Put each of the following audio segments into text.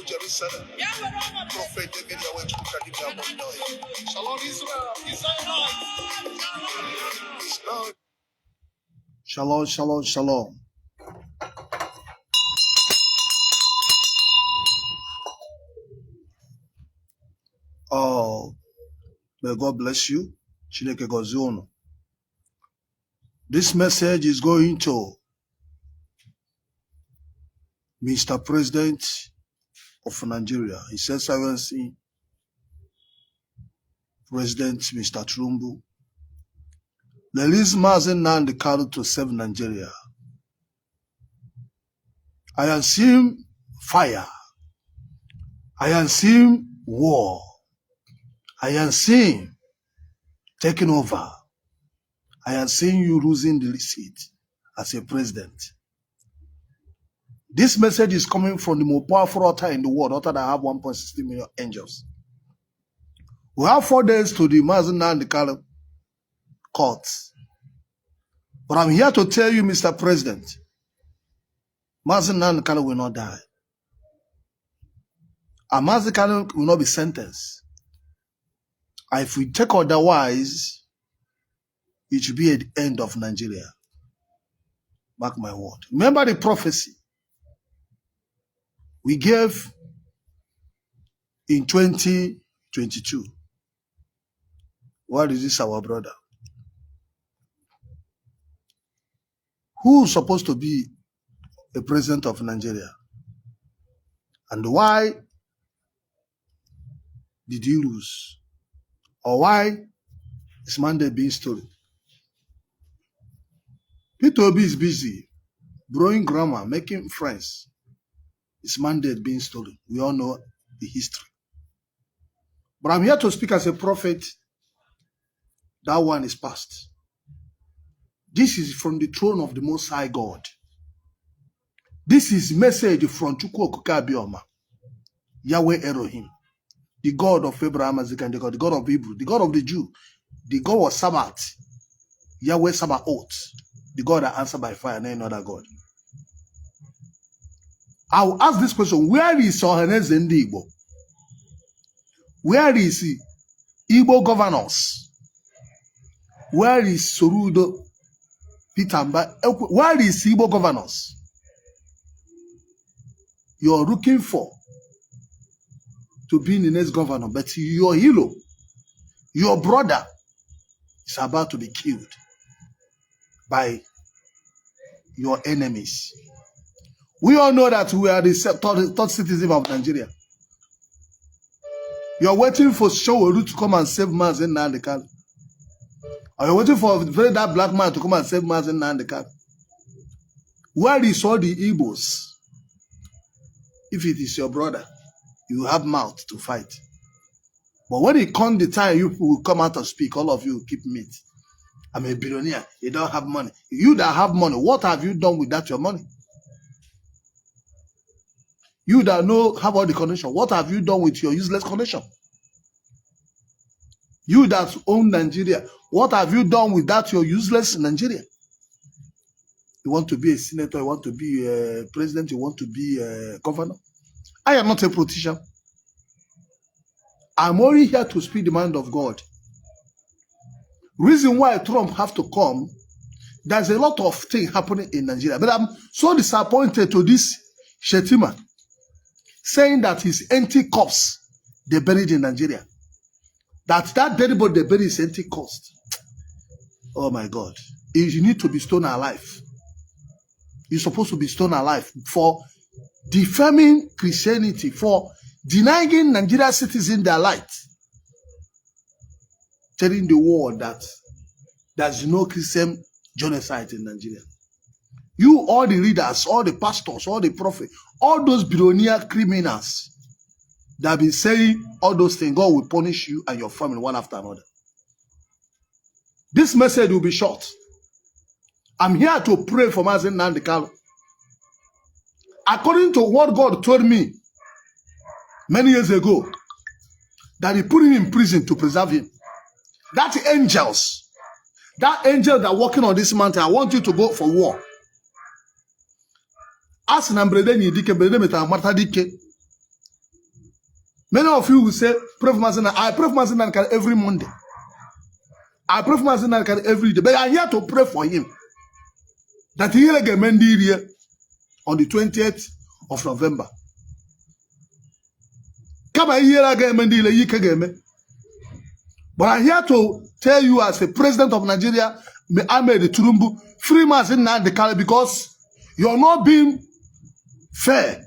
Jerusalem. Prophetic Shalom Israel. Shalom, shalom, shalom. Oh, may God bless you. Chineke gozie unu. This message is going to Mr. President of Nigeria, His Excellency President Mr. Trumbu. Release Mazi Nnamdi Kanu to save Nigeria. I am seeing fire. I am seeing war. I am seeing taking over. I am seeing you losing the seat as a president. This message is coming from the most powerful altar in the world, altar that have 1.60 million angels. We have 4 days to the Mazi Nnamdi Kanu court. But I'm here to tell you, Mr. President, Mazi Nnamdi Kanu will not die. And Mazi Kanu will not be sentenced. And if we take otherwise, it should be at the end of Nigeria. Mark my word. Remember the prophecy we gave in 2022. What is this, our brother? Who is supposed to be the president of Nigeria? And why did he lose? Or why is mandate being stolen? Peter Obi is busy growing grammar, making friends. His mandate being stolen. We all know the history. But I'm here to speak as a prophet. That one is past. This is from the throne of the Most High God. This is message from Chukwu Okuke Abioma, Yahweh Elohim, the God of Abraham, Isaac, and the God of Hebrew, the God of the Jew, the God of Sabbath, Yahweh Sabaoth, the God that answered by fire, and any other God. I will ask this question: where is Ohaneze Ndi Igbo? Where is Igbo governors? Where is Sorudo Peter Mba? Where is Igbo governors? You're looking for to be the next governor, but your hero, your brother, is about to be killed by your enemies. We all know that we are the third citizen of Nigeria. You're waiting for Showeru to come and save Mazi Nnamdi Kanu. Or you're waiting for that black man to come and save Mazi Nnamdi Kanu. Where is all the Igbos? If it is your brother, you have mouth to fight. But when it comes the time you will come out and speak, all of you keep mute. I'm a billionaire. You don't have money. You that have money, what have you done with that your money? You that have all the connection, what have you done with your useless connection? You that own Nigeria, what have you done with that your useless Nigeria? You want to be a senator, you want to be a president, you want to be a governor? I am not a politician. I'm only here to speak the mind of God. Reason why Trump have to come, there's a lot of things happening in Nigeria. But I'm so disappointed to this Shetima saying that his empty corpse they buried in Nigeria. That dead body they buried is empty corpse. Oh my God. You need to be stoned alive. You're supposed to be stoned alive for defaming Christianity, for denying Nigerian citizens their light. Telling the world that there's no Christian genocide in Nigeria. You, all the leaders, all the pastors, all the prophets, all those billionaire criminals that have been saying all those things, God will punish you and your family one after another. This message will be short. I'm here to pray for Mazi Nnamdi. According to what God told me many years ago, that He put him in prison to preserve him. That angel that are working on this mountain, I want you to go for war. Ask Many of you will say, pray for Mazi Nnamdi. I pray for Mazi Nnamdi every Monday. I pray for Mazi Nnamdi every day. But I'm here to pray for him. That he will get Mendi on the 20th of November. But I'm here to tell you, as a president of Nigeria, Ahmed Turumbu, free Mazi Nnamdi because you're not being fair.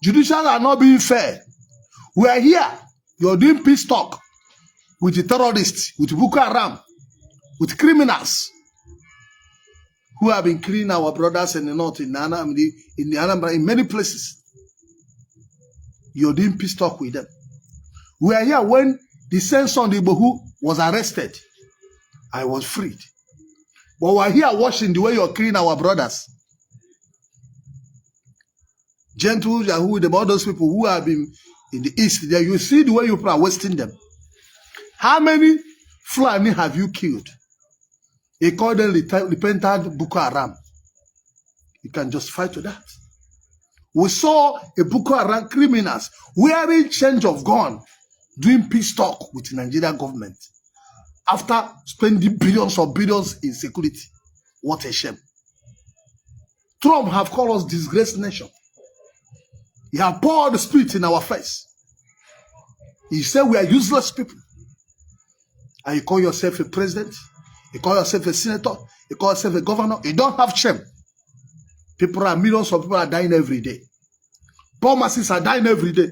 Judicial are not being fair. We are here. You're doing peace talk with the terrorists, with Boko Haram, with criminals who have been killing our brothers in the north, in Nnamdi, in the Anambra, in many places. You're doing peace talk with them. We are here when the same son Igbo who was arrested. I was freed. But we're here watching the way you're killing our brothers. Gentle Yahoo, all those people who have been in the east there, you see the way you are wasting them. How many Fulani have you killed? They call them repentant Boko Haram. You can just fight with that. We saw a Boko Haram criminals wearing change of gun, doing peace talk with the Nigerian government after spending billions in security. What a shame. Trump have called us disgraced nation. He have poured the spirit in our face. He said we are useless people. And you call yourself a president, you call yourself a senator, you call yourself a governor. You don't have shame. Millions of people are dying every day. Poor masses are dying every day.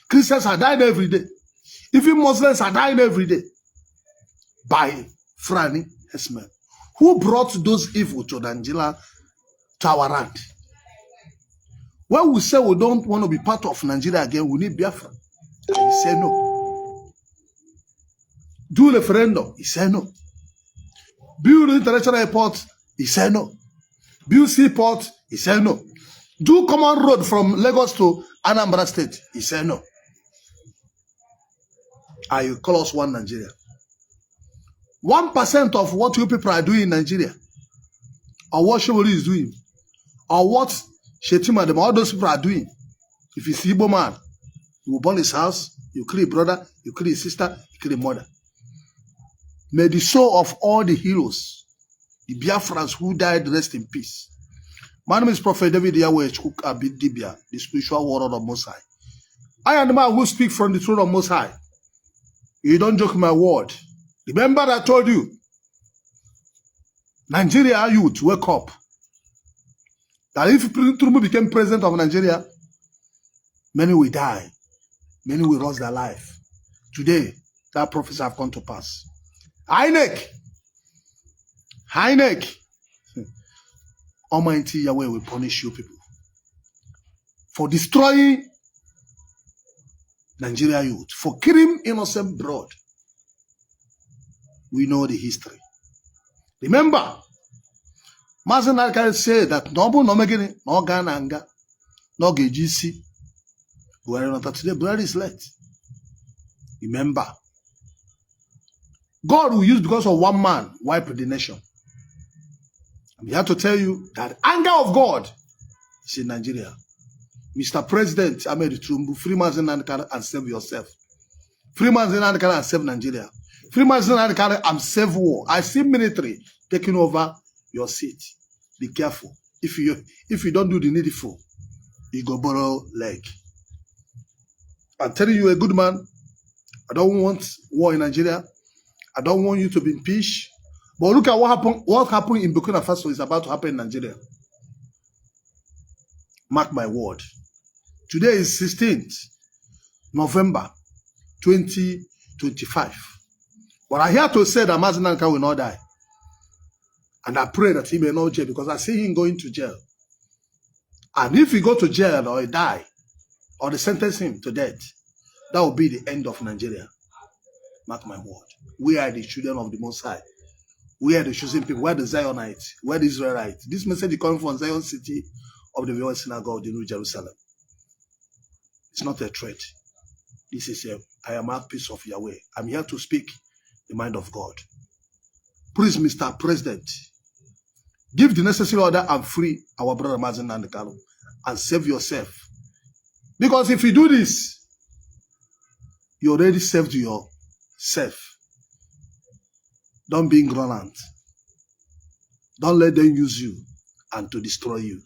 Christians are dying every day. Even Muslims are dying every day. By Fulani herdsmen. Who brought those evil to Nigeria, to our land? When we say we don't want to be part of Nigeria again, we need Biafra. And he said no. Do referendum. He said no. Build international airport. He said no. Build seaport. He said no. Do common road from Lagos to Anambra State. He said no. And you call us one Nigeria. 1% of what you people are doing in Nigeria, or what Shomori is doing, or what Shetima, all those people are doing. If you see Igbo man, you will burn his house, you kill a brother, you kill his sister, you kill a mother. May the soul of all the heroes, the Biafrans who died, rest in peace. My name is Prophet David Yahweh Chukwu Abidibia, the spiritual warlord of Most High. I am the man who speaks from the throne of Most High. You don't joke my word. Remember I told you, Nigeria youth, wake up. That if Tinubu became president of Nigeria, many will die. Many will lose their life. Today, that prophecy have come to pass. INEC, Almighty Yahweh will punish you people for destroying Nigeria youth, for killing innocent blood. We know the history. Remember, Mazi Nnamdi said that no megini, no gananga, no gejisi. Today, blood is late. Remember, God will use because of one man wipe the nation. I'm here to tell you that anger of God is in Nigeria. Mr. President, Ahmed Turumbu, free Mazi Nnamdi and save yourself. Free Mazi Nnamdi and save Nigeria. Free Mazi Nnamdi and save war. I see military taking over your seat. Be careful. If you don't do the needful, you go borrow leg. I'm telling you, a good man, I don't want war in Nigeria. I don't want you to be impeached. But look at what happened in Burkina Faso is about to happen in Nigeria. Mark my word. Today is 16th November 2025. But I'm here to say that Mazi Nnamdi will not die. And I pray that he may not jail because I see him going to jail. And if he go to jail or he die, or they sentence him to death, that will be the end of Nigeria. Mark my word. We are the children of the Most High. We are the chosen people. We are the Zionites. We are the Israelites. This message is coming from Zion City of the Royal Synagogue of the New Jerusalem. It's not a threat. This is I am mouthpiece of Yahweh. I'm here to speak the mind of God. Please, Mr. President, give the necessary order and free our brother Mazi and Kanu and save yourself. Because if you do this, you already saved yourself. Don't be ignorant. Don't let them use you and to destroy you.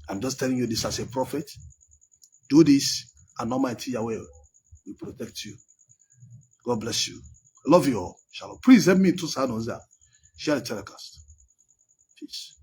I'm just telling you this as a prophet. Do this and Almighty Yahweh will protect you. God bless you. I love you all. Shalom. Please help me to San Jose. Share the telecast. Peace.